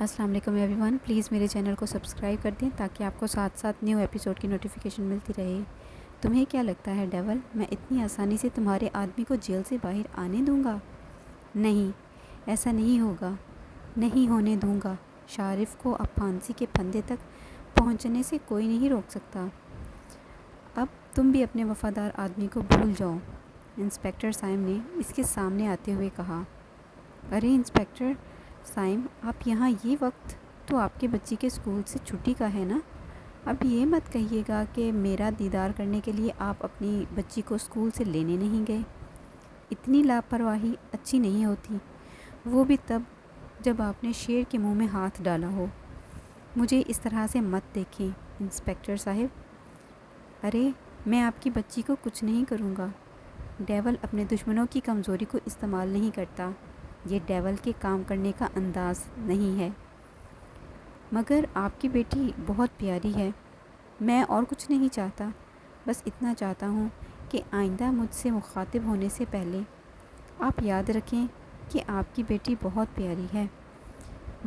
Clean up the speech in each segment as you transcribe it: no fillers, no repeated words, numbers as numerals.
السلام علیکم every one, please میرے چینل کو سبسکرائب کر دیں تاکہ آپ کو ساتھ ساتھ نیو ایپیسوڈ کی نوٹیفیکیشن ملتی رہے۔ تمہیں کیا لگتا ہے ڈیول، میں اتنی آسانی سے تمہارے آدمی کو جیل سے باہر آنے دوں گا؟ نہیں، ایسا نہیں ہوگا، نہیں ہونے دوں گا۔ شارف کو اب پھانسی کے پھندے تک پہنچنے سے کوئی نہیں روک سکتا۔ اب تم بھی اپنے وفادار آدمی کو بھول جاؤ، انسپکٹر سائم نے اس کے سامنے آتے ہوئے کہا۔ ارے انسپکٹر سائم، آپ یہاں، یہ وقت تو آپ کے بچی کے اسکول سے چھٹی کا ہے نا؟ اب یہ مت کہیے گا کہ میرا دیدار کرنے کے لیے آپ اپنی بچی کو اسکول سے لینے نہیں گئے۔ اتنی لاپرواہی اچھی نہیں ہوتی، وہ بھی تب جب آپ نے شیر کے منہ میں ہاتھ ڈالا ہو۔ مجھے اس طرح سے مت دیکھیں انسپکٹر صاحب۔ ارے میں آپ کی بچی کو کچھ نہیں کروں گا۔ ڈیول اپنے دشمنوں کی کمزوری کو استعمال نہیں کرتا، یہ ڈیول کے کام کرنے کا انداز نہیں ہے۔ مگر آپ کی بیٹی بہت پیاری ہے، میں اور کچھ نہیں چاہتا، بس اتنا چاہتا ہوں کہ آئندہ مجھ سے مخاطب ہونے سے پہلے آپ یاد رکھیں کہ آپ کی بیٹی بہت پیاری ہے۔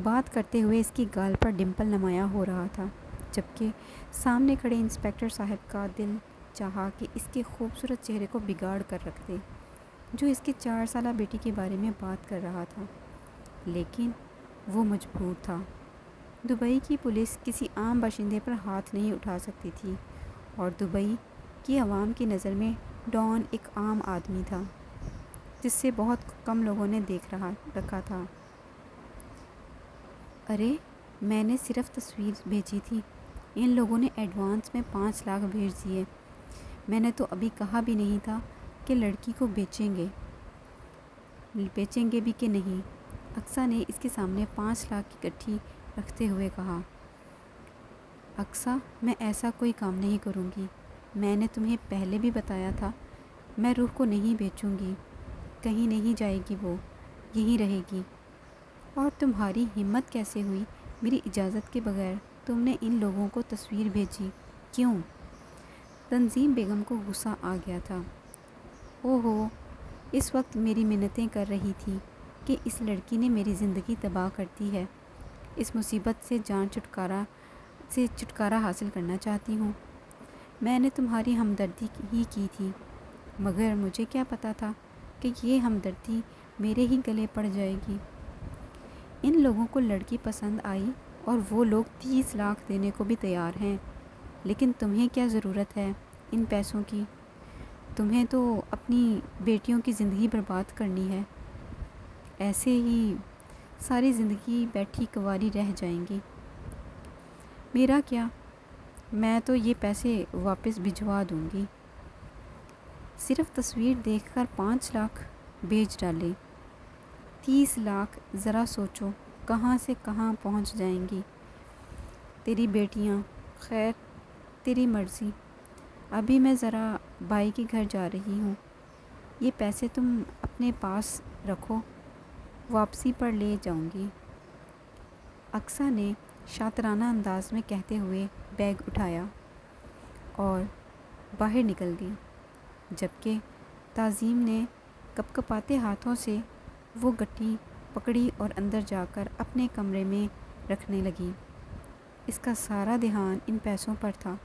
بات کرتے ہوئے اس کی گال پر ڈمپل نمایاں ہو رہا تھا، جبکہ سامنے کھڑے انسپکٹر صاحب کا دل چاہا کہ اس کے خوبصورت چہرے کو بگاڑ کر رکھ دے، جو اس کے 4 سالہ بیٹی کے بارے میں بات کر رہا تھا، لیکن وہ مجبور تھا۔ دبئی کی پولیس کسی عام باشندے پر ہاتھ نہیں اٹھا سکتی تھی، اور دبئی کی عوام کی نظر میں ڈان ایک عام آدمی تھا جس سے بہت کم لوگوں نے دیکھ رکھا تھا۔ ارے میں نے صرف تصویر بھیجی تھی، ان لوگوں نے ایڈوانس میں 5 لاکھ بھیج دیے۔ میں نے تو ابھی کہا بھی نہیں تھا کہ لڑکی کو بیچیں گے بھی کہ نہیں۔ اقصیٰ نے اس کے سامنے 5 لاکھ کی گٹھی رکھتے ہوئے کہا۔ اقصیٰ، میں ایسا کوئی کام نہیں کروں گی، میں نے تمہیں پہلے بھی بتایا تھا، میں روح کو نہیں بیچوں گی، کہیں نہیں جائے گی، وہ یہیں رہے گی۔ اور تمہاری ہمت کیسے ہوئی، میری اجازت کے بغیر تم نے ان لوگوں کو تصویر بھیجی، کیوں؟ تنظیم بیگم کو غصہ آ گیا تھا۔ اوہو، اس وقت میری منتیں کر رہی تھی کہ اس لڑکی نے میری زندگی تباہ کر دی ہے، اس مصیبت سے چھٹکارا حاصل کرنا چاہتی ہوں۔ میں نے تمہاری ہمدردی ہی کی تھی، مگر مجھے کیا پتا تھا کہ یہ ہمدردی میرے ہی گلے پڑ جائے گی۔ ان لوگوں کو لڑکی پسند آئی اور وہ لوگ 30 لاکھ دینے کو بھی تیار ہیں، لیکن تمہیں کیا ضرورت ہے ان پیسوں کی؟ تمہیں تو اپنی بیٹیوں کی زندگی برباد کرنی ہے، ایسے ہی ساری زندگی بیٹھی کنواری رہ جائیں گی۔ میرا کیا، میں تو یہ پیسے واپس بھجوا دوں گی۔ صرف تصویر دیکھ کر 5 لاکھ بھیج ڈالے، 30 لاکھ، ذرا سوچو کہاں سے کہاں پہنچ جائیں گی تیری بیٹیاں۔ خیر تیری مرضی، ابھی میں ذرا بھائی کے گھر جا رہی ہوں، یہ پیسے تم اپنے پاس رکھو، واپسی پر لے جاؤں گی، اقصیٰ نے شاطرانہ انداز میں کہتے ہوئے بیگ اٹھایا اور باہر نکل گئی، جبکہ تعظیم نے کپکپاتے ہاتھوں سے وہ گٹھی پکڑی اور اندر جا کر اپنے کمرے میں رکھنے لگی۔ اس کا سارا دھیان ان پیسوں پر تھا،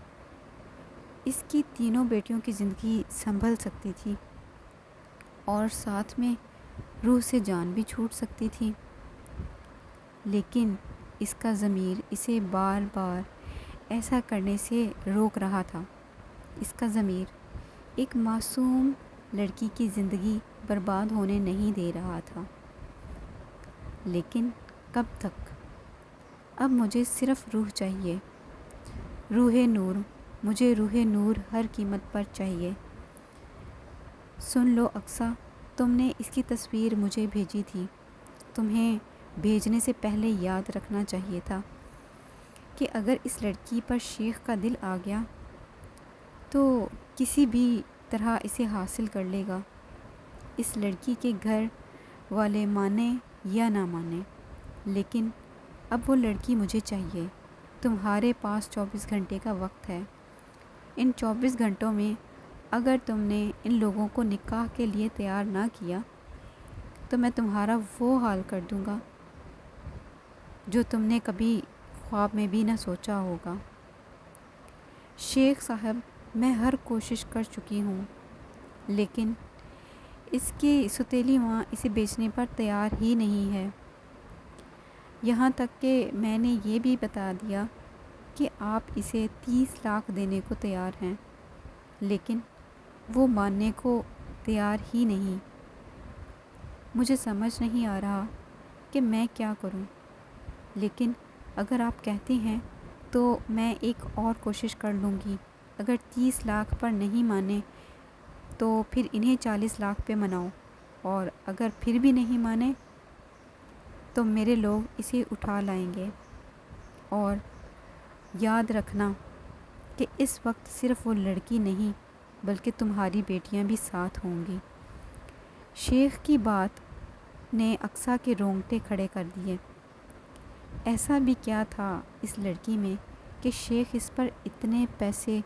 اس کی تینوں بیٹیوں کی زندگی سنبھل سکتی تھی اور ساتھ میں روح سے جان بھی چھوٹ سکتی تھی، لیکن اس کا ضمیر اسے بار بار ایسا کرنے سے روک رہا تھا۔ اس کا ضمیر ایک معصوم لڑکی کی زندگی برباد ہونے نہیں دے رہا تھا۔ لیکن کب تک؟ اب مجھے صرف روح چاہیے، روح نور، مجھے روح نور ہر قیمت پر چاہیے۔ سن لو اقصیٰ، تم نے اس کی تصویر مجھے بھیجی تھی، تمہیں بھیجنے سے پہلے یاد رکھنا چاہیے تھا کہ اگر اس لڑکی پر شیخ کا دل آ گیا تو کسی بھی طرح اسے حاصل کر لے گا، اس لڑکی کے گھر والے مانیں یا نہ مانیں، لیکن اب وہ لڑکی مجھے چاہیے۔ تمہارے پاس 24 گھنٹے کا وقت ہے، ان 24 گھنٹوں میں اگر تم نے ان لوگوں کو نکاح کے لیے تیار نہ کیا تو میں تمہارا وہ حال کر دوں گا جو تم نے کبھی خواب میں بھی نہ سوچا ہوگا۔ شیخ صاحب، میں ہر کوشش کر چکی ہوں، لیکن اس کی ستیلی ماں اسے بیچنے پر تیار ہی نہیں ہے۔ یہاں تک کہ میں نے یہ بھی بتا دیا کہ آپ اسے 30 لاکھ دینے کو تیار ہیں، لیکن وہ ماننے کو تیار ہی نہیں۔ مجھے سمجھ نہیں آ رہا کہ میں کیا کروں، لیکن اگر آپ کہتے ہیں تو میں ایک اور کوشش کر لوں گی۔ اگر 30 لاکھ پر نہیں مانے تو پھر انہیں 40 لاکھ پہ مناؤ، اور اگر پھر بھی نہیں مانے تو میرے لوگ اسے اٹھا لائیں گے۔ اور یاد رکھنا کہ اس وقت صرف وہ لڑکی نہیں بلکہ تمہاری بیٹیاں بھی ساتھ ہوں گی۔ شیخ کی بات نے اقصیٰ کے رونگٹے کھڑے کر دیے۔ ایسا بھی کیا تھا اس لڑکی میں کہ شیخ اس پر اتنے پیسے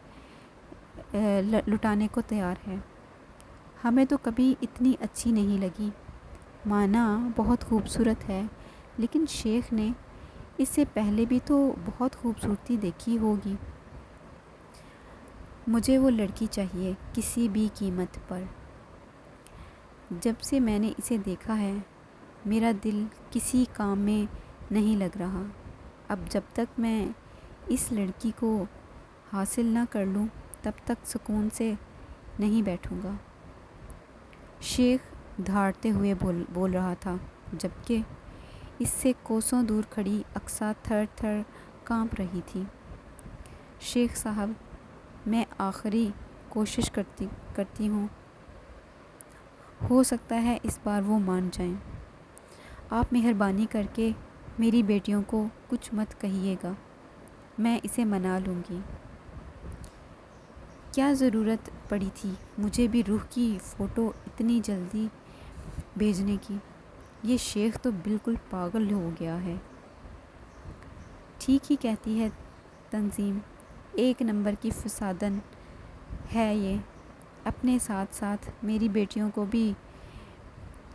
لٹانے کو تیار ہے؟ ہمیں تو کبھی اتنی اچھی نہیں لگی۔ مانا بہت خوبصورت ہے، لیکن شیخ نے اس سے پہلے بھی تو بہت خوبصورتی دیکھی ہوگی۔ مجھے وہ لڑکی چاہیے کسی بھی قیمت پر۔ جب سے میں نے اسے دیکھا ہے میرا دل کسی کام میں نہیں لگ رہا۔ اب جب تک میں اس لڑکی کو حاصل نہ کر لوں تب تک سکون سے نہیں بیٹھوں گا۔ شیخ دھاڑتے ہوئے بول رہا تھا، جبکہ اس سے کوسوں دور کھڑی اقصیٰ تھر تھر کانپ رہی تھی۔ شیخ صاحب، میں آخری کوشش کرتی ہوں، ہو سکتا ہے اس بار وہ مان جائیں۔ آپ مہربانی کر کے میری بیٹیوں کو کچھ مت کہیے گا، میں اسے منا لوں گی۔ کیا ضرورت پڑی تھی مجھے بھی روح کی فوٹو اتنی جلدی بھیجنے کی؟ یہ شیخ تو بالکل پاگل ہو گیا ہے۔ ٹھیک ہی کہتی ہے تنظیم، ایک نمبر کی فسادن ہے یہ، اپنے ساتھ ساتھ میری بیٹیوں کو بھی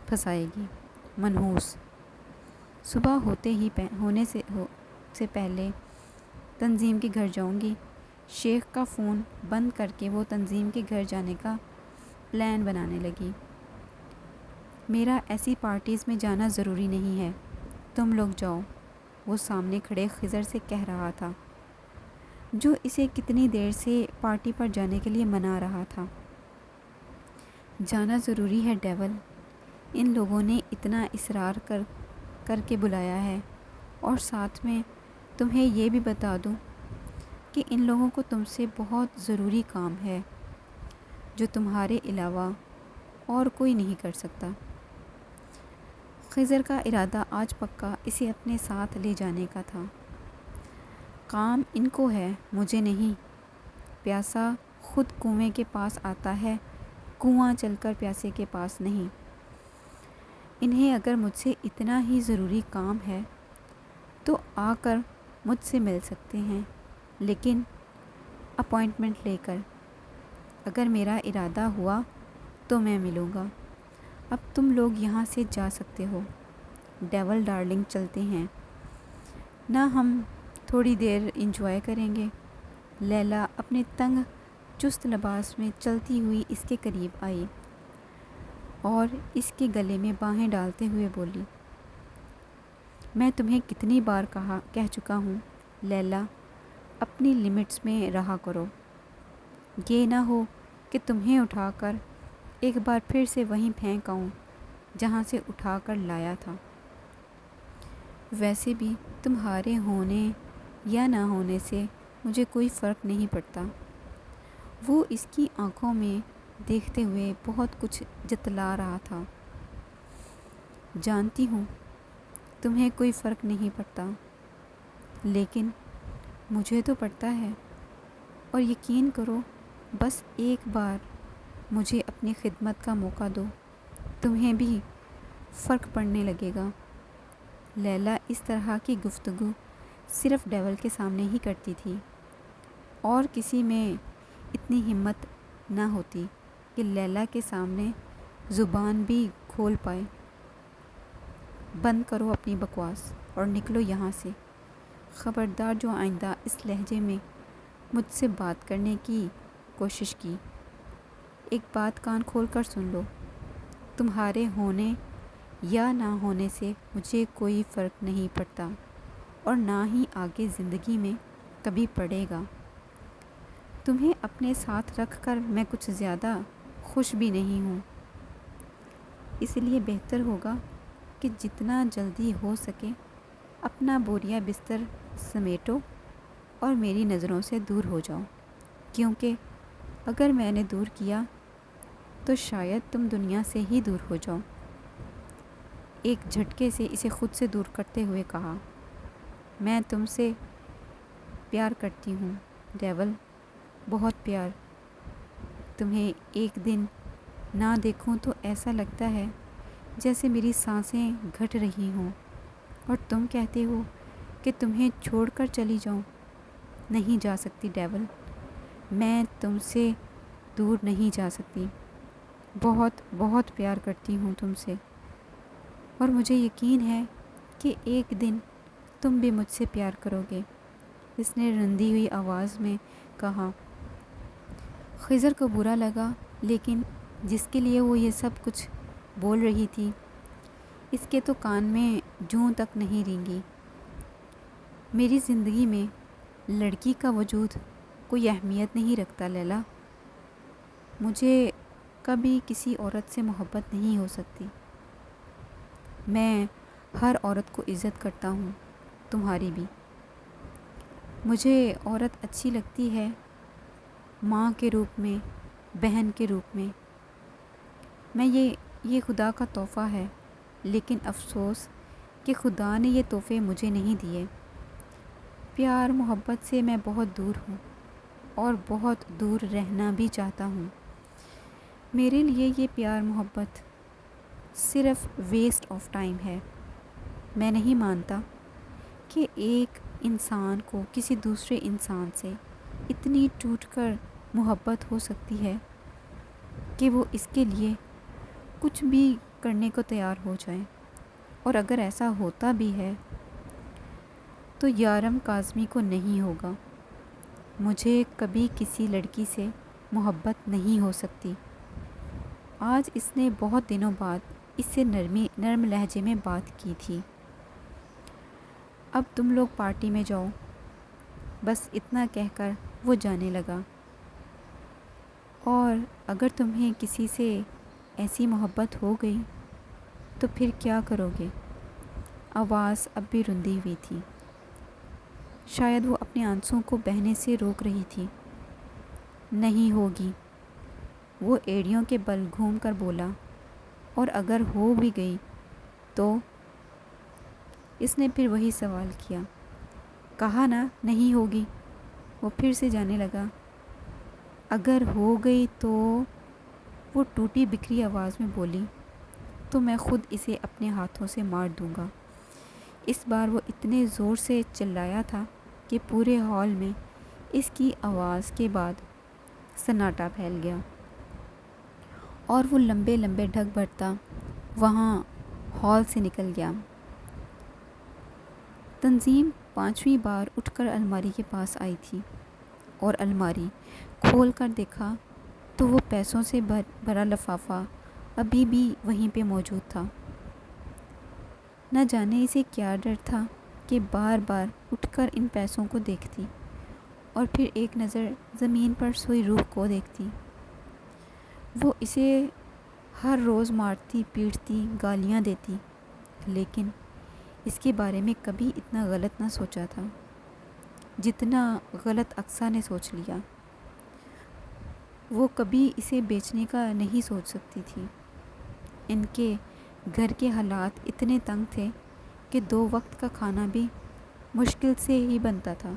پھنسائے گی۔ منحوس۔ صبح ہونے سے پہلے تنظیم کے گھر جاؤں گی۔ شیخ کا فون بند کر کے وہ تنظیم کے گھر جانے کا پلان بنانے لگی۔ میرا ایسی پارٹیز میں جانا ضروری نہیں ہے، تم لوگ جاؤ، وہ سامنے کھڑے خضر سے کہہ رہا تھا، جو اسے کتنی دیر سے پارٹی پر جانے کے لیے منا رہا تھا۔ جانا ضروری ہے ڈیول، ان لوگوں نے اتنا اصرار کر کے بلایا ہے، اور ساتھ میں تمہیں یہ بھی بتا دوں کہ ان لوگوں کو تم سے بہت ضروری کام ہے جو تمہارے علاوہ اور کوئی نہیں کر سکتا۔ خضر کا ارادہ آج پکا اسے اپنے ساتھ لے جانے کا تھا۔ کام ان کو ہے، مجھے نہیں۔ پیاسا خود کنویں کے پاس آتا ہے، کنواں چل کر پیاسے کے پاس نہیں۔ انہیں اگر مجھ سے اتنا ہی ضروری کام ہے تو آ کر مجھ سے مل سکتے ہیں، لیکن اپوائنٹمنٹ لے کر۔ اگر میرا ارادہ ہوا تو میں ملوں گا۔ اب تم لوگ یہاں سے جا سکتے ہو۔ ڈیول ڈارلنگ، چلتے ہیں نا، ہم تھوڑی دیر انجوائے کریں گے۔ لیلا اپنے تنگ چست لباس میں چلتی ہوئی اس کے قریب آئی اور اس کے گلے میں باہیں ڈالتے ہوئے بولی، میں تمہیں کتنی بار کہہ چکا ہوں لیلا، اپنی لمٹس میں رہا کرو۔ یہ نہ ہو کہ تمہیں اٹھا کر ایک بار پھر سے وہیں پھینک آؤں جہاں سے اٹھا کر لایا تھا۔ ویسے بھی تمہارے ہونے یا نہ ہونے سے مجھے کوئی فرق نہیں پڑتا۔ وہ اس کی آنکھوں میں دیکھتے ہوئے بہت کچھ جتلا رہا تھا۔ جانتی ہوں تمہیں کوئی فرق نہیں پڑتا، لیکن مجھے تو پڑتا ہے، اور یقین کرو بس ایک بار مجھے اپنی خدمت کا موقع دو، تمہیں بھی فرق پڑنے لگے گا۔ لیلا اس طرح کی گفتگو صرف ڈیول کے سامنے ہی کرتی تھی، اور کسی میں اتنی ہمت نہ ہوتی کہ لیلا کے سامنے زبان بھی کھول پائے۔ بند کرو اپنی بکواس اور اور نکلو یہاں سے۔ خبردار جو آئندہ اس لہجے میں مجھ سے بات کرنے کی کوشش کی۔ ایک بات کان کھول کر سن لو، تمہارے ہونے یا نہ ہونے سے مجھے کوئی فرق نہیں پڑتا، اور نہ ہی آگے زندگی میں کبھی پڑے گا۔ تمہیں اپنے ساتھ رکھ کر میں کچھ زیادہ خوش بھی نہیں ہوں، اس لیے بہتر ہوگا کہ جتنا جلدی ہو سکے اپنا بوریا بستر سمیٹو اور میری نظروں سے دور ہو جاؤ، کیونکہ اگر میں نے دور کیا تو شاید تم دنیا سے ہی دور ہو جاؤ۔ ایک جھٹکے سے اسے خود سے دور کرتے ہوئے کہا، میں تم سے پیار کرتی ہوں ڈیول، بہت پیار۔ تمہیں ایک دن نہ دیکھوں تو ایسا لگتا ہے جیسے میری سانسیں گھٹ رہی ہوں، اور تم کہتے ہو کہ تمہیں چھوڑ کر چلی جاؤں۔ نہیں جا سکتی ڈیول، میں تم سے دور نہیں جا سکتی۔ بہت بہت پیار کرتی ہوں تم سے، اور مجھے یقین ہے کہ ایک دن تم بھی مجھ سے پیار کرو گے، اس نے رندی ہوئی آواز میں کہا۔ خضر کو برا لگا، لیکن جس کے لیے وہ یہ سب کچھ بول رہی تھی اس کے تو کان میں جوں تک نہیں رینگی۔ میری زندگی میں لڑکی کا وجود کوئی اہمیت نہیں رکھتا لیلا، مجھے کبھی کسی عورت سے محبت نہیں ہو سکتی۔ میں ہر عورت کو عزت کرتا ہوں، تمہاری بھی۔ مجھے عورت اچھی لگتی ہے ماں کے روپ میں، بہن کے روپ میں۔ یہ خدا کا تحفہ ہے، لیکن افسوس کہ خدا نے یہ تحفے مجھے نہیں دیے۔ پیار محبت سے میں بہت دور ہوں، اور بہت دور رہنا بھی چاہتا ہوں۔ میرے لیے یہ پیار محبت صرف ویسٹ آف ٹائم ہے۔ میں نہیں مانتا کہ ایک انسان کو کسی دوسرے انسان سے اتنی ٹوٹ کر محبت ہو سکتی ہے کہ وہ اس کے لیے کچھ بھی کرنے کو تیار ہو جائے، اور اگر ایسا ہوتا بھی ہے تو یارم کاظمی کو نہیں ہوگا۔ مجھے کبھی کسی لڑکی سے محبت نہیں ہو سکتی۔ آج اس نے بہت دنوں بعد اس سے نرم لہجے میں بات کی تھی۔ اب تم لوگ پارٹی میں جاؤ، بس اتنا کہہ کر وہ جانے لگا۔ اور اگر تمہیں کسی سے ایسی محبت ہو گئی تو پھر کیا کرو گے؟ آواز اب بھی رندی ہوئی تھی، شاید وہ اپنے آنسوں کو بہنے سے روک رہی تھی۔ نہیں ہوگی، وہ ایڑیوں کے بل گھوم کر بولا، اور اگر ہو بھی گئی تو؟ اس نے پھر وہی سوال کیا۔ کہا نا نہیں ہوگی، وہ پھر سے جانے لگا۔ اگر ہو گئی تو؟ وہ ٹوٹی بکھری آواز میں بولی، تو میں خود اسے اپنے ہاتھوں سے مار دوں گا۔ اس بار وہ اتنے زور سے چلایا تھا کہ پورے ہال میں اس کی آواز کے بعد سناٹا پھیل گیا، اور وہ لمبے لمبے ڈھک بھرتا وہاں ہال سے نکل گیا۔ تنظیم 5ویں بار اٹھ کر الماری کے پاس آئی تھی، اور الماری کھول کر دیکھا تو وہ پیسوں سے بھرا لفافہ ابھی بھی وہیں پہ موجود تھا۔ نہ جانے اسے کیا ڈر تھا کہ بار بار اٹھ کر ان پیسوں کو دیکھتی، اور پھر ایک نظر زمین پر سوئی روح کو دیکھتی۔ وہ اسے ہر روز مارتی پیٹتی گالیاں دیتی، لیکن اس کے بارے میں کبھی اتنا غلط نہ سوچا تھا جتنا غلط اقصیٰ نے سوچ لیا۔ وہ کبھی اسے بیچنے کا نہیں سوچ سکتی تھی۔ ان کے گھر کے حالات اتنے تنگ تھے کہ 2 وقت کا کھانا بھی مشکل سے ہی بنتا تھا۔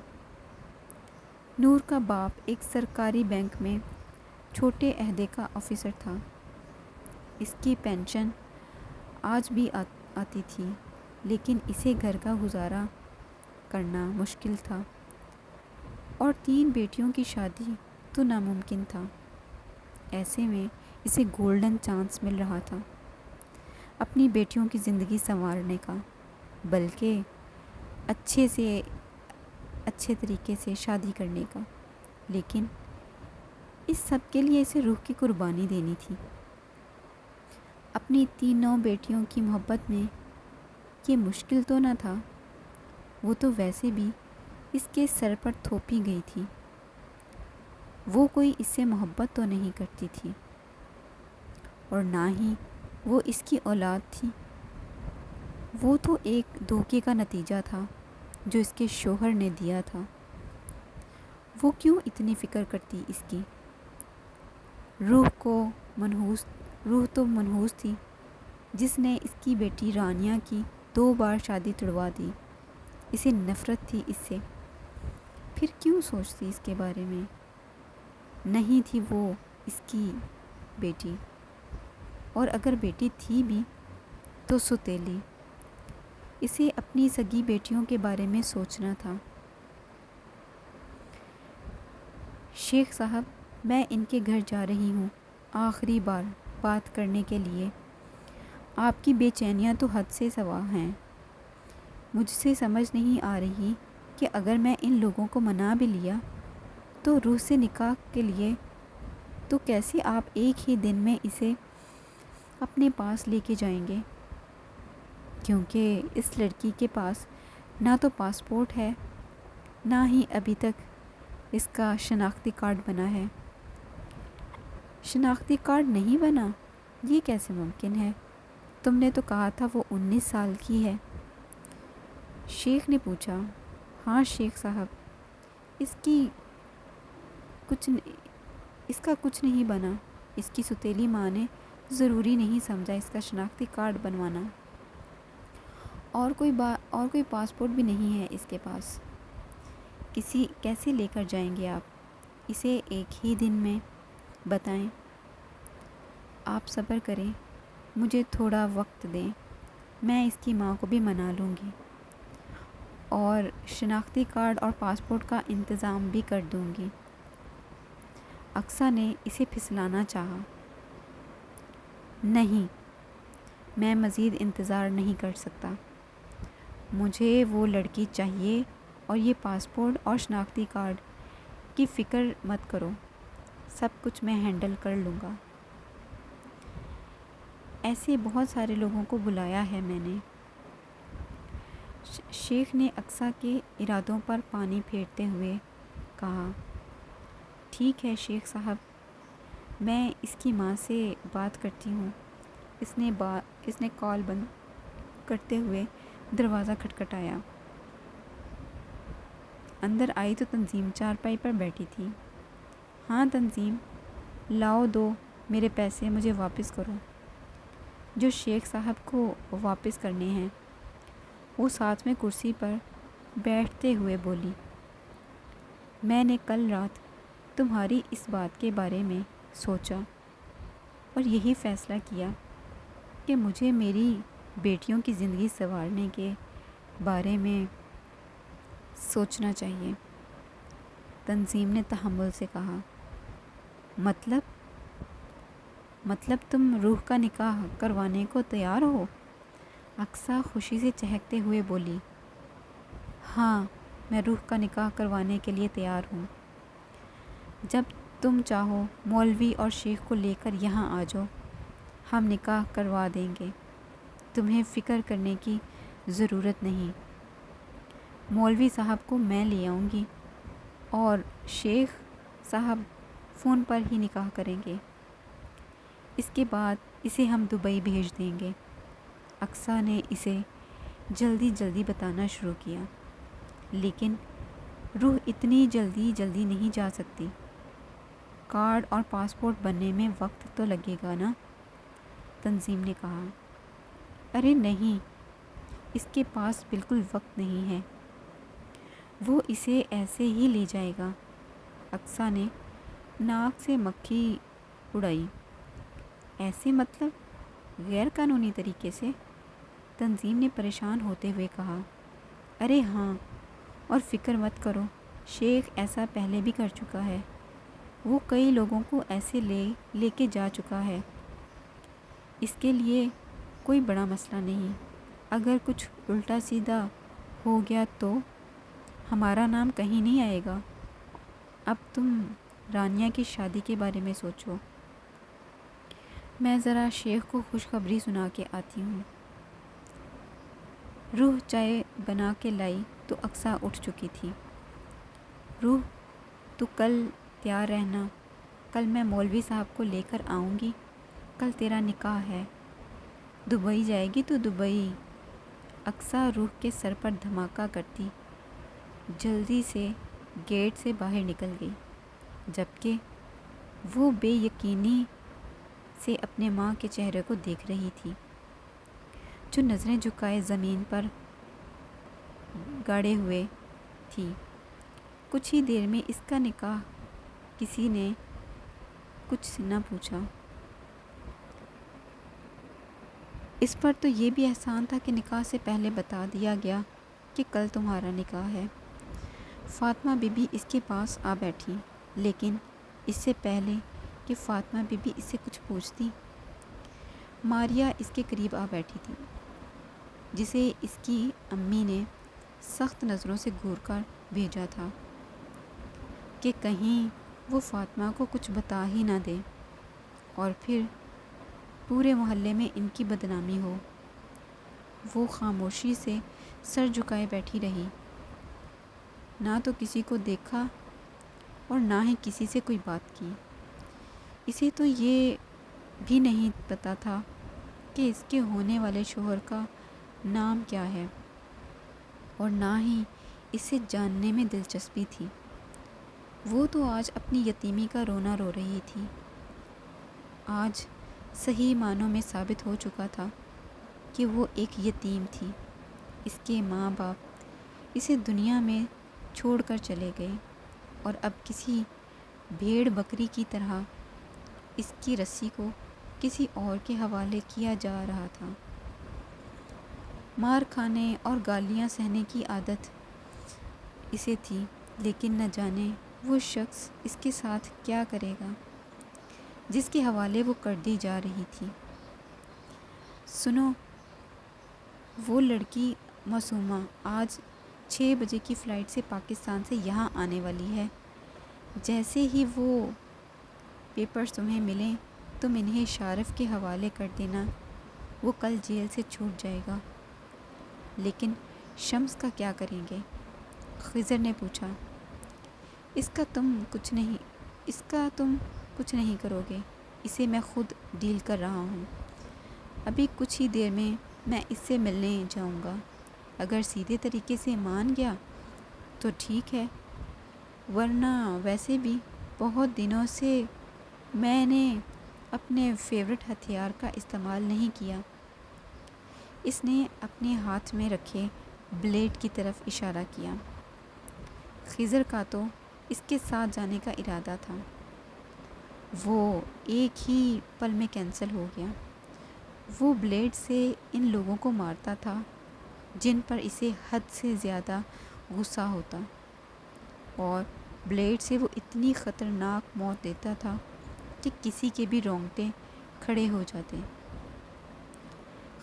نور کا باپ ایک سرکاری بینک میں چھوٹے عہدے کا آفیسر تھا۔ اس کی پینشن آج بھی آتی تھی، لیکن اسے گھر کا گزارا کرنا مشکل تھا، اور 3 بیٹیوں کی شادی تو ناممکن تھا۔ ایسے میں اسے گولڈن چانس مل رہا تھا اپنی بیٹیوں کی زندگی سنوارنے کا، بلکہ اچھے طریقے سے شادی کرنے کا، لیکن اس سب کے لیے اسے روح کی قربانی دینی تھی۔ اپنی تینوں بیٹیوں کی محبت میں یہ مشکل تو نہ تھا، وہ تو ویسے بھی اس کے سر پر تھوپی گئی تھی۔ وہ کوئی اس سے محبت تو نہیں کرتی تھی، اور نہ ہی وہ اس کی اولاد تھی۔ وہ تو ایک دھوکے کا نتیجہ تھا جو اس کے شوہر نے دیا تھا۔ وہ کیوں اتنی فکر کرتی اس کی؟ روح تو منحوس تھی، جس نے اس کی بیٹی رانیہ کی 2 بار شادی تڑوا دی۔ اسے نفرت تھی اس سے، پھر کیوں سوچتی اس کے بارے میں؟ نہیں تھی وہ اس کی بیٹی، اور اگر بیٹی تھی بھی تو سوتیلی۔ اسے اپنی سگی بیٹیوں کے بارے میں سوچنا تھا۔ شیخ صاحب، میں ان کے گھر جا رہی ہوں آخری بار بات کرنے کے لیے۔ آپ کی بے چینیاں تو حد سے سوا ہیں۔ مجھ سے سمجھ نہیں آ رہی کہ اگر میں ان لوگوں کو منا بھی لیا تو روح سے نکاح کے لیے، تو کیسے آپ ایک ہی دن میں اسے اپنے پاس لے کے جائیں گے؟ کیونکہ اس لڑکی کے پاس نہ تو پاسپورٹ ہے، نہ ہی ابھی تک اس کا شناختی کارڈ بنا ہے۔ شناختی کارڈ نہیں بنا؟ یہ کیسے ممکن ہے؟ تم نے تو کہا تھا وہ 19 سال کی ہے۔ شیخ نے پوچھا۔ ہاں شیخ صاحب، اس کا کچھ نہیں بنا۔ اس کی سوتیلی ماں نے ضروری نہیں سمجھا اس کا شناختی کارڈ بنوانا، اور کوئی پاسپورٹ بھی نہیں ہے اس کے پاس۔ کیسے لے کر جائیں گے آپ اسے ایک ہی دن میں؟ بتائیں۔ آپ صبر کریں، مجھے تھوڑا وقت دیں، میں اس کی ماں کو بھی منا لوں گی، اور شناختی کارڈ اور پاسپورٹ کا انتظام بھی کر دوں گی۔ اقصیٰ نے اسے پھسلانا چاہا۔ نہیں، میں مزید انتظار نہیں کر سکتا۔ مجھے وہ لڑکی چاہیے، اور یہ پاسپورٹ اور شناختی کارڈ کی فکر مت کرو، سب کچھ میں ہینڈل کر لوں گا۔ ایسے بہت سارے لوگوں کو بلایا ہے میں نے۔ شیخ نے اقصیٰ کے ارادوں پر پانی پھیرتے ہوئے کہا۔ ٹھیک ہے شیخ صاحب، میں اس کی ماں سے بات کرتی ہوں۔ اس نے کال بند کرتے ہوئے دروازہ کھٹکھٹایا۔ اندر آئی تو تنظیم چارپائی پر بیٹھی تھی۔ ہاں تنظیم، لاؤ دو میرے پیسے مجھے واپس کرو، جو شیخ صاحب کو واپس کرنے ہیں۔ وہ ساتھ میں کرسی پر بیٹھتے ہوئے بولی۔ میں نے کل رات تمہاری اس بات کے بارے میں سوچا، اور یہی فیصلہ کیا کہ مجھے میری بیٹیوں کی زندگی سنوارنے کے بارے میں سوچنا چاہیے۔ تنظیم نے تحمل سے کہا۔ مطلب تم روح کا نکاح کروانے کو تیار ہو؟ اقصیٰ خوشی سے چہکتے ہوئے بولی۔ ہاں، میں روح کا نکاح کروانے کے لیے تیار ہوں۔ جب تم چاہو مولوی اور شیخ کو لے کر یہاں آ جاؤ، ہم نکاح کروا دیں گے، تمہیں فکر کرنے کی ضرورت نہیں۔ مولوی صاحب کو میں لے آؤں گی، اور شیخ صاحب فون پر ہی نکاح کریں گے۔ اس کے بعد اسے ہم دبئی بھیج دیں گے۔ اقصیٰ نے اسے جلدی بتانا شروع کیا۔ لیکن روح اتنی جلدی نہیں جا سکتی۔ کارڈ اور پاسپورٹ بننے میں وقت تو لگے گا نا؟ تنظیم نے کہا۔ ارے نہیں، اس کے پاس بالکل وقت نہیں ہے، وہ اسے ایسے ہی لے جائے گا۔ اقصیٰ نے ناک سے مکھی اڑائی۔ ایسے مطلب غیر قانونی طریقے سے؟ تنظیم نے پریشان ہوتے ہوئے کہا۔ ارے ہاں، اور فکر مت کرو، شیخ ایسا پہلے بھی کر چکا ہے۔ وہ کئی لوگوں کو ایسے لے کے جا چکا ہے۔ اس کے لیے کوئی بڑا مسئلہ نہیں۔ اگر کچھ الٹا سیدھا ہو گیا تو ہمارا نام کہیں نہیں آئے گا۔ اب تم رانیہ کی شادی کے بارے میں سوچو، میں ذرا شیخ کو خوشخبری سنا کے آتی ہوں۔ روح چائے بنا کے لائی تو اقصیٰ اٹھ چکی تھی۔ روح، تو کل تیار رہنا، کل میں مولوی صاحب کو لے کر آؤں گی، کل تیرا نکاح ہے۔ دبئی جائے گی تو دبئی؟ اقصیٰ روح کے سر پر دھماکہ کرتی جلدی سے گیٹ سے باہر نکل گئی، جبکہ وہ بے یقینی سے اپنے ماں کے چہرے کو دیکھ رہی تھی، جو نظریں جھکائے زمین پر گاڑے ہوئے تھی۔ کچھ ہی دیر میں اس کا نکاح، کسی نے کچھ نہ پوچھا۔ اس پر تو یہ بھی احسان تھا کہ نکاح سے پہلے بتا دیا گیا کہ کل تمہارا نکاح ہے۔ فاطمہ بی بی اس کے پاس آ بیٹھی، لیکن اس سے پہلے کہ فاطمہ بی بی اس سے کچھ پوچھتی، ماریا اس کے قریب آ بیٹھی تھی، جسے اس کی امی نے سخت نظروں سے گھور کر بھیجا تھا کہ کہیں وہ فاطمہ کو کچھ بتا ہی نہ دے اور پھر پورے محلے میں ان کی بدنامی ہو۔ وہ خاموشی سے سر جھکائے بیٹھی رہی، نہ تو کسی کو دیکھا اور نہ ہی کسی سے کوئی بات کی۔ اسے تو یہ بھی نہیں پتہ تھا کہ اس کے ہونے والے شوہر کا نام کیا ہے، اور نہ ہی اسے جاننے میں دلچسپی تھی۔ وہ تو آج اپنی یتیمی کا رونا رو رہی تھی۔ آج صحیح معنوں میں ثابت ہو چکا تھا کہ وہ ایک یتیم تھی۔ اس کے ماں باپ اسے دنیا میں چھوڑ کر چلے گئے، اور اب کسی بھیڑ بکری کی طرح اس کی رسی کو کسی اور کے حوالے کیا جا رہا تھا۔ مار کھانے اور گالیاں سہنے کی عادت اسے تھی، لیکن نہ جانے وہ شخص اس کے ساتھ کیا کرے گا جس کے حوالے وہ کر دی جا رہی تھی۔ سنو، وہ لڑکی معصومہ آج 6 بجے کی فلائٹ سے پاکستان سے یہاں آنے والی ہے۔ جیسے ہی وہ پیپرز تمہیں ملیں تم انہیں شارف کے حوالے کر دینا، وہ کل جیل سے چھوٹ جائے گا۔ لیکن شمس کا کیا کریں گے؟ خضر نے پوچھا۔ اس کا تم کچھ نہیں کرو گے، اسے میں خود ڈیل کر رہا ہوں۔ ابھی کچھ ہی دیر میں اس سے ملنے جاؤں گا۔ اگر سیدھے طریقے سے مان گیا تو ٹھیک ہے، ورنہ ویسے بھی بہت دنوں سے میں نے اپنے فیورٹ ہتھیار کا استعمال نہیں کیا۔ اس نے اپنے ہاتھ میں رکھے بلیڈ کی طرف اشارہ کیا۔ خضر کا تو اس کے ساتھ جانے کا ارادہ تھا، وہ ایک ہی پل میں کینسل ہو گیا۔ وہ بلیڈ سے ان لوگوں کو مارتا تھا جن پر اسے حد سے زیادہ غصہ ہوتا، اور بلیڈ سے وہ اتنی خطرناک موت دیتا تھا کہ کسی کے بھی رونگٹے کھڑے ہو جاتے۔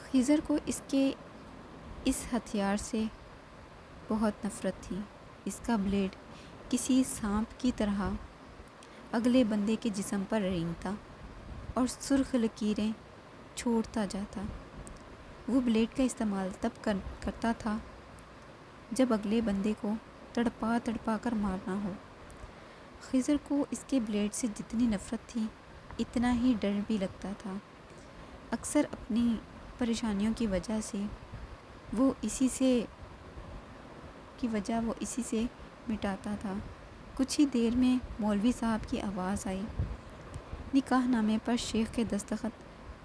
خضر کو اس کے اس ہتھیار سے بہت نفرت تھی۔ اس کا بلیڈ کسی سانپ کی طرح اگلے بندے کے جسم پر رینگتا اور سرخ لکیریں چھوڑتا جاتا۔ وہ بلیڈ کا استعمال تب کرتا تھا جب اگلے بندے کو تڑپا تڑپا کر مارنا ہو۔ خضر کو اس کے بلیڈ سے جتنی نفرت تھی، اتنا ہی ڈر بھی لگتا تھا۔ اکثر اپنی پریشانیوں کی وجہ وہ اسی سے مٹاتا تھا۔ کچھ ہی دیر میں مولوی صاحب کی آواز آئی۔ نکاح نامے پر شیخ کے دستخط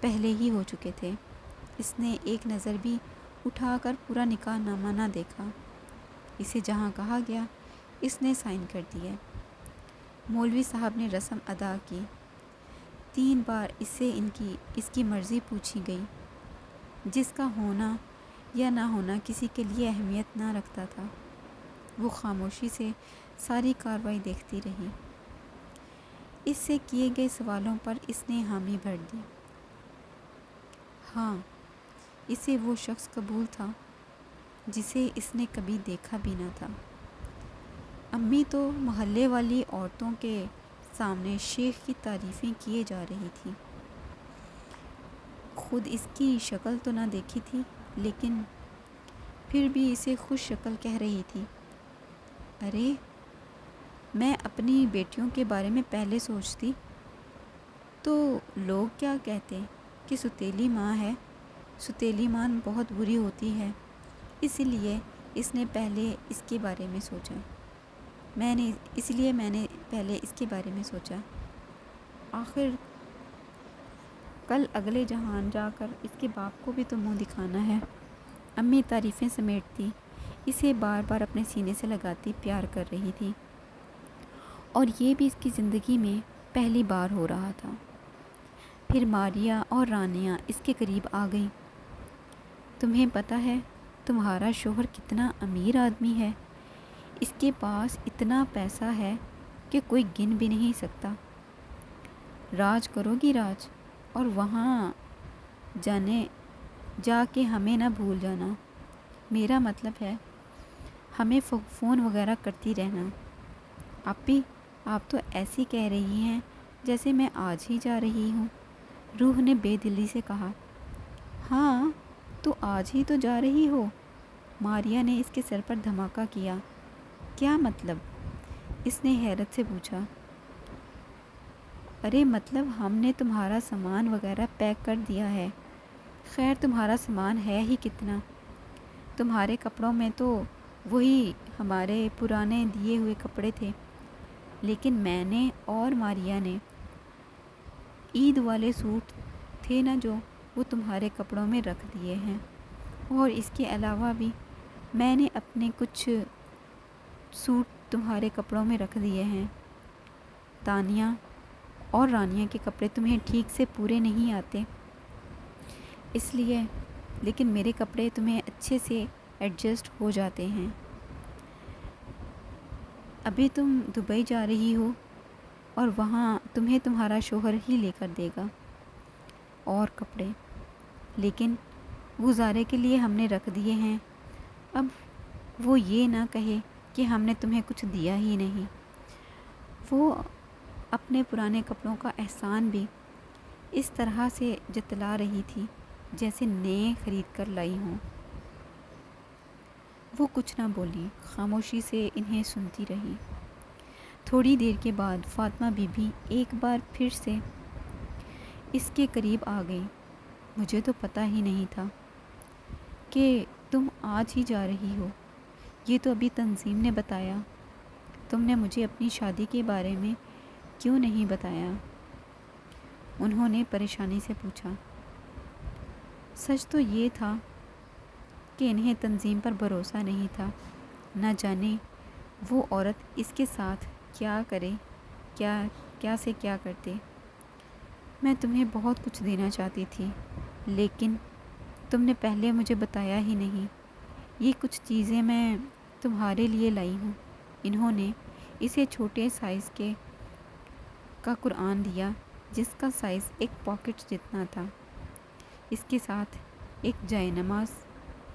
پہلے ہی ہو چکے تھے۔ اس نے ایک نظر بھی اٹھا کر پورا نکاح نامہ نہ دیکھا۔ اسے جہاں کہا گیا اس نے سائن کر دیے۔ مولوی صاحب نے رسم ادا کی۔ 3 بار اس سے اس کی مرضی پوچھی گئی، جس کا ہونا یا نہ ہونا کسی کے لیے اہمیت نہ رکھتا تھا۔ وہ خاموشی سے ساری کارروائی دیکھتی رہی۔ اس سے کیے گئے سوالوں پر اس نے حامی بھر دی۔ ہاں، اسے وہ شخص قبول تھا جسے اس نے کبھی دیکھا بھی نہ تھا۔ امی تو محلے والی عورتوں کے سامنے شیخ کی تعریفیں کیے جا رہی تھی۔ خود اس کی شکل تو نہ دیکھی تھی، لیکن پھر بھی اسے خوش شکل کہہ رہی تھی۔ ارے میں اپنی بیٹیوں کے بارے میں پہلے سوچتی تو لوگ کیا کہتے کہ ستیلی ماں ہے، ستیلی ماں بہت بری ہوتی ہے، اسی لیے اس نے پہلے اس کے بارے میں سوچا۔ میں نے پہلے اس کے بارے میں سوچا۔ آخر کل اگلے جہان جا کر اس کے باپ کو بھی تو منہ دکھانا ہے۔ امی تعریفیں سمیٹتی، اسے بار بار اپنے سینے سے لگاتی پیار کر رہی تھی، اور یہ بھی اس کی زندگی میں پہلی بار ہو رہا تھا۔ پھر ماریا اور رانیہ اس کے قریب آ گئیں۔ تمہیں پتہ ہے تمہارا شوہر کتنا امیر آدمی ہے؟ اس کے پاس اتنا پیسہ ہے کہ کوئی گن بھی نہیں سکتا۔ راج کرو گی راج، اور وہاں جا کے ہمیں نہ بھول جانا۔ میرا مطلب ہے ہمیں فون وغیرہ کرتی رہنا۔ آپی آپ تو ایسی کہہ رہی ہیں جیسے میں آج ہی جا رہی ہوں، روح نے بے دلی سے کہا۔ ہاں تو آج ہی تو جا رہی ہو، ماریا نے اس کے سر پر دھماکہ کیا۔ کیا مطلب؟ اس نے حیرت سے پوچھا۔ ارے مطلب ہم نے تمہارا سامان وغیرہ پیک کر دیا ہے۔ خیر تمہارا سامان ہے ہی کتنا، تمہارے کپڑوں میں تو وہی ہمارے پرانے دیے ہوئے کپڑے تھے، لیکن میں نے اور ماریا نے عید والے سوٹ تھے نا جو، وہ تمہارے کپڑوں میں رکھ دیے ہیں، اور اس کے علاوہ بھی میں نے اپنے کچھ سوٹ تمہارے کپڑوں میں رکھ دیے ہیں۔ تانیہ اور رانیہ کے کپڑے تمہیں ٹھیک سے پورے نہیں آتے اس لیے، لیکن میرے کپڑے تمہیں اچھے سے ایڈجسٹ ہو جاتے ہیں۔ ابھی تم دبئی جا رہی ہو اور وہاں تمہیں تمہارا شوہر ہی لے کر دے گا اور کپڑے، لیکن گزارے کے لیے ہم نے رکھ دیے ہیں۔ اب وہ یہ نہ کہے کہ ہم نے تمہیں کچھ دیا ہی نہیں۔ وہ اپنے پرانے کپڑوں کا احسان بھی اس طرح سے جتلا رہی تھی جیسے نئے خرید کر لائی ہوں۔ وہ کچھ نہ بولی، خاموشی سے انہیں سنتی رہی۔ تھوڑی دیر کے بعد فاطمہ بی بی ایک بار پھر سے اس کے قریب آ گئی۔ مجھے تو پتہ ہی نہیں تھا کہ تم آج ہی جا رہی ہو، یہ تو ابھی تنظیم نے بتایا۔ تم نے مجھے اپنی شادی کے بارے میں کیوں نہیں بتایا؟ انہوں نے پریشانی سے پوچھا۔ سچ تو یہ تھا کہ انہیں تنظیم پر بھروسہ نہیں تھا، نہ جانے وہ عورت اس کے ساتھ کیا کرے، کیا سے کیا کرتے۔ میں تمہیں بہت کچھ دینا چاہتی تھی، لیکن تم نے پہلے مجھے بتایا ہی نہیں۔ یہ کچھ چیزیں میں تمہارے لیے لائی ہوں۔ انہوں نے اسے چھوٹے سائز کا قرآن دیا جس کا سائز ایک پاکٹ جتنا تھا۔ اس کے ساتھ ایک جائے نماز،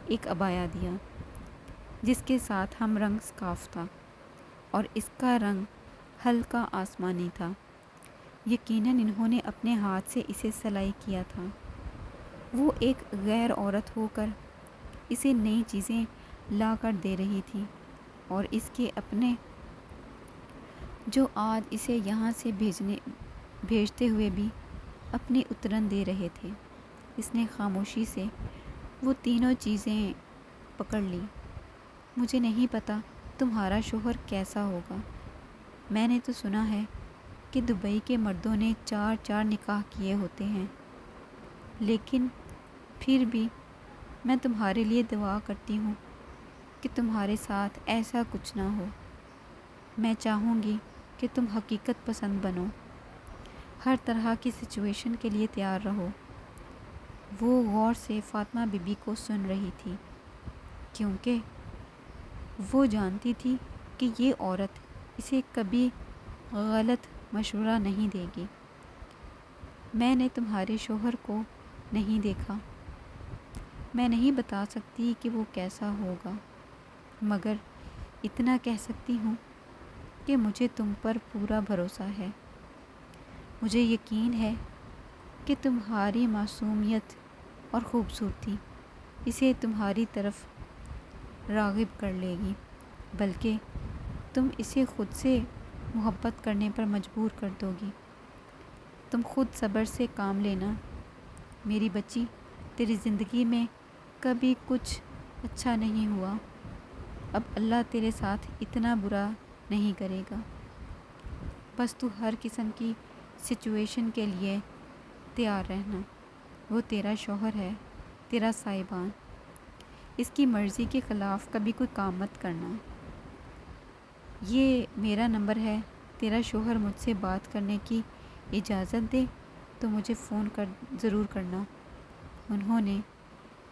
ایک عبایا دیا جس کے ساتھ ہم رنگ سکارف تھا، اور اس کا رنگ ہلکا آسمانی تھا۔ یقیناً انہوں نے اپنے ہاتھ سے اسے سلائی کیا تھا۔ وہ ایک غیر عورت ہو کر اسے نئی چیزیں لا کر دے رہی تھی، اور اس کے اپنے جو آج اسے یہاں سے بھیجتے ہوئے بھی اپنی اترن دے رہے تھے۔ اس نے خاموشی سے وہ تینوں چیزیں پکڑ لی۔ مجھے نہیں پتا تمہارا شوہر کیسا ہوگا۔ میں نے تو سنا ہے کہ دبئی کے مردوں نے 4 نکاح کیے ہوتے ہیں، لیکن پھر بھی میں تمہارے لیے دعا کرتی ہوں کہ تمہارے ساتھ ایسا کچھ نہ ہو۔ میں چاہوں گی کہ تم حقیقت پسند بنو، ہر طرح کی سچویشن کے لیے تیار رہو۔ وہ غور سے فاطمہ بی بی کو سن رہی تھی، کیونکہ وہ جانتی تھی کہ یہ عورت اسے کبھی غلط مشورہ نہیں دے گی۔ میں نے تمہارے شوہر کو نہیں دیکھا، میں نہیں بتا سکتی کہ وہ کیسا ہوگا، مگر اتنا کہہ سکتی ہوں کہ مجھے تم پر پورا بھروسہ ہے۔ مجھے یقین ہے کہ تمہاری معصومیت اور خوبصورتی اسے تمہاری طرف راغب کر لے گی، بلکہ تم اسے خود سے محبت کرنے پر مجبور کر دو گی۔ تم خود صبر سے کام لینا میری بچی، تیری زندگی میں کبھی کچھ اچھا نہیں ہوا، اب اللہ تیرے ساتھ اتنا برا نہیں کرے گا۔ بس تو ہر قسم کی سچویشن کے لیے تیار رہنا۔ وہ تیرا شوہر ہے، تیرا سائبان، اس کی مرضی کے خلاف کبھی کوئی کام مت کرنا۔ یہ میرا نمبر ہے، تیرا شوہر مجھ سے بات کرنے کی اجازت دے تو مجھے فون ضرور کرنا۔ انہوں نے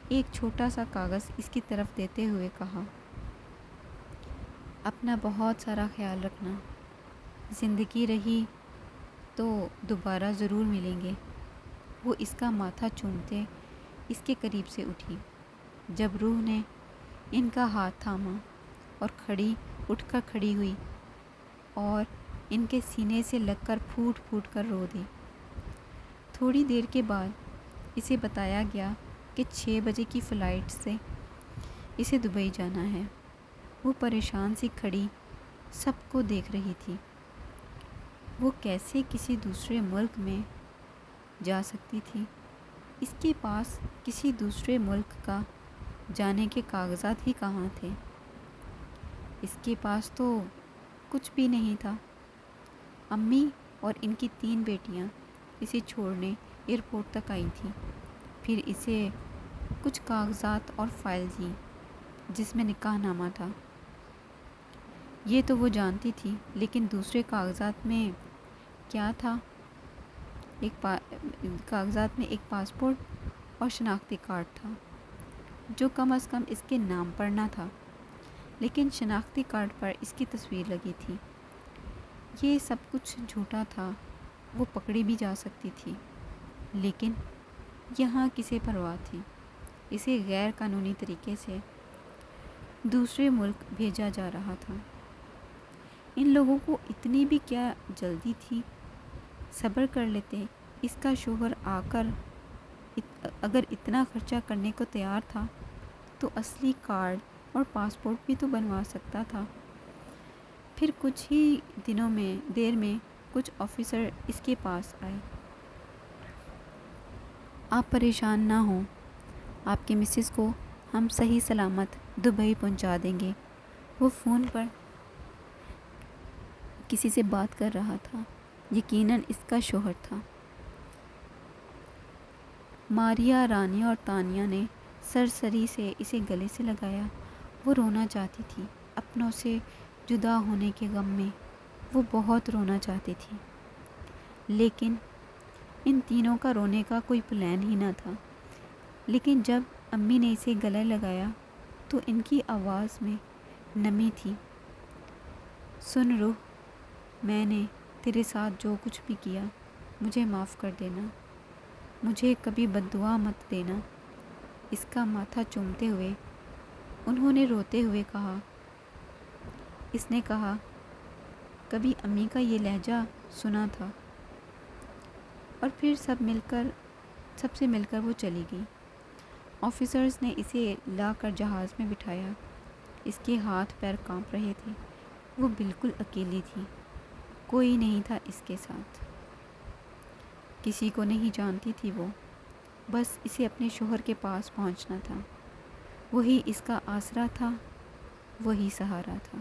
ایک چھوٹا سا کاغذ اس کی طرف دیتے ہوئے کہا، اپنا بہت سارا خیال رکھنا، زندگی رہی تو دوبارہ ضرور ملیں گے۔ وہ اس کا ماتھا چومتے اس کے قریب سے اٹھی۔ جب روح نے ان کا ہاتھ تھاما اور اٹھ کر کھڑی ہوئی اور ان کے سینے سے لگ کر پھوٹ پھوٹ کر رو دی۔ تھوڑی دیر کے بعد اسے بتایا گیا کہ 6 بجے کی فلائٹ سے اسے دبئی جانا ہے۔ وہ پریشان سی کھڑی سب کو دیکھ رہی تھی۔ وہ کیسے کسی دوسرے ملک میں جا سکتی تھی؟ اس کے پاس کسی دوسرے ملک کا جانے کے کاغذات ہی کہاں تھے؟ اس کے پاس تو کچھ بھی نہیں تھا۔ امی اور ان کی 3 بیٹیاں اسے چھوڑنے ایئرپورٹ تک آئی تھیں، پھر اسے کچھ کاغذات اور فائل دی جس میں نکاح نامہ تھا۔ یہ تو وہ جانتی تھی، لیکن دوسرے کاغذات میں کیا تھا؟ کاغذات میں ایک پاسپورٹ اور شناختی کارڈ تھا، جو کم از کم اس کے نام پر نہ تھا، لیکن شناختی کارڈ پر اس کی تصویر لگی تھی۔ یہ سب کچھ جھوٹا تھا، وہ پکڑی بھی جا سکتی تھی، لیکن یہاں کسے پرواہ تھی؟ اسے غیر قانونی طریقے سے دوسرے ملک بھیجا جا رہا تھا۔ ان لوگوں کو اتنی بھی کیا جلدی تھی؟ صبر کر لیتے۔ اس کا شوہر آ کر اگر اتنا خرچہ کرنے کو تیار تھا تو اصلی کارڈ اور پاسپورٹ بھی تو بنوا سکتا تھا۔ پھر کچھ ہی دیر میں کچھ آفیسر اس کے پاس آئے۔ آپ پریشان نہ ہوں، آپ کی مسز کو ہم صحیح سلامت دبئی پہنچا دیں گے۔ وہ فون پر کسی سے بات کر رہا تھا، یقیناً اس کا شوہر تھا۔ ماریا، رانی اور تانیہ نے سرسری سے اسے گلے سے لگایا۔ وہ رونا چاہتی تھی، اپنوں سے جدا ہونے کے غم میں وہ بہت رونا چاہتی تھی، لیکن ان تینوں کا رونے کا کوئی پلان ہی نہ تھا۔ لیکن جب امی نے اسے گلے لگایا تو ان کی آواز میں نمی تھی۔ سن روح، میں نے تیرے ساتھ جو کچھ بھی کیا مجھے معاف کر دینا، مجھے کبھی بد دعا مت دینا۔ اس کا ماتھا چومتے ہوئے انہوں نے روتے ہوئے کہا۔ اس نے کہا، کبھی امی کا یہ لہجہ سنا تھا، اور پھر سب سے مل کر وہ چلی گئی۔ آفیسرز نے اسے لا کر جہاز میں بٹھایا۔ اس کے ہاتھ پیر کانپ رہے تھے۔ وہ بالکل اکیلی تھی، کوئی نہیں تھا اس کے ساتھ، کسی کو نہیں جانتی تھی وہ، بس اسے اپنے شوہر کے پاس پہنچنا تھا۔ وہی اس کا آسرا تھا، وہی سہارا تھا۔